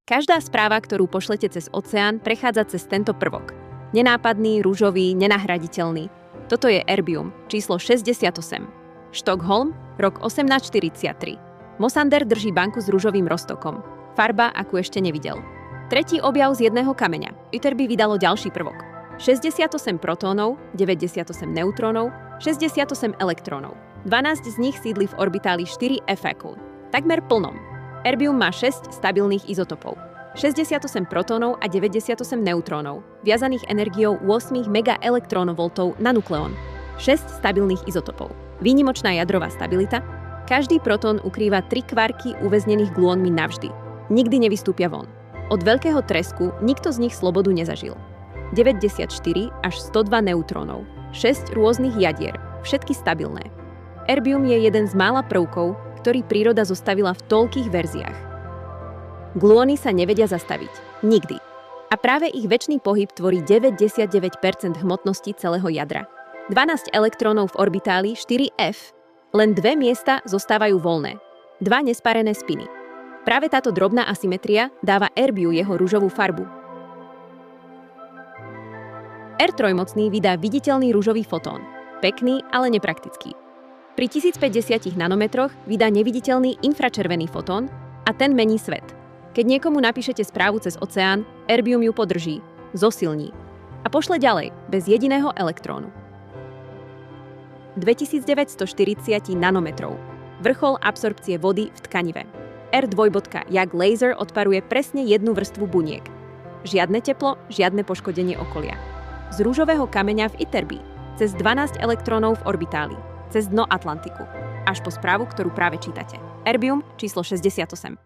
Každá správa, ktorú pošlete cez oceán, prechádza cez tento prvok. Nenápadný, ružový, nenahraditeľný. Toto je erbium, číslo 68. Štokholm, rok 1843. Mosander drží banku s ružovým roztokom. Farba, akú ešte nevidel. Tretí objav z jedného kameňa. Ytterby vydalo ďalší prvok. 68 protónov, 98 neutrónov, 68 elektrónov. 12 z nich sídli v orbitáli 4F, takmer plnom. Erbium má 6 stabilných izotopov. 68 protónov a 98 neutrónov, viazaných energiou 8 megaelektrónovoltov na nukleón. 6 stabilných izotopov. Výnimočná jadrová stabilita. Každý protón ukrýva 3 kvarky uväznených gluónmi navždy. Nikdy nevystúpia von. Od veľkého tresku nikto z nich slobodu nezažil. 94 až 102 neutrónov. 6 rôznych jadier, všetky stabilné. Erbium je jeden z mála prvkov, ktorý príroda zostavila v toľkých verziách. Gluóny sa nevedia zastaviť. Nikdy. A práve ich večný pohyb tvorí 99% hmotnosti celého jadra. 12 elektrónov v orbitáli 4F. Len 2 miesta zostávajú voľné. 2 nesparené spiny. Práve táto drobná asymetria dáva erbiu jeho ružovú farbu. R3-mocný vydá viditeľný ružový fotón. Pekný, ale nepraktický. Pri 1050 nanometroch vydá neviditeľný infračervený fotón a ten mení svet. Keď niekomu napíšete správu cez oceán, erbium ju podrží, zosilní a pošle ďalej, bez jediného elektrónu. 2940 nanometrov. Vrchol absorpcie vody v tkanive. R2. Jak laser odparuje presne jednu vrstvu buniek. Žiadne teplo, žiadne poškodenie okolia. Z ružového kameňa v Ytterby, cez 12 elektrónov v orbitáli, cez dno Atlantiku, až po správu, ktorú práve čítate. Erbium číslo 68.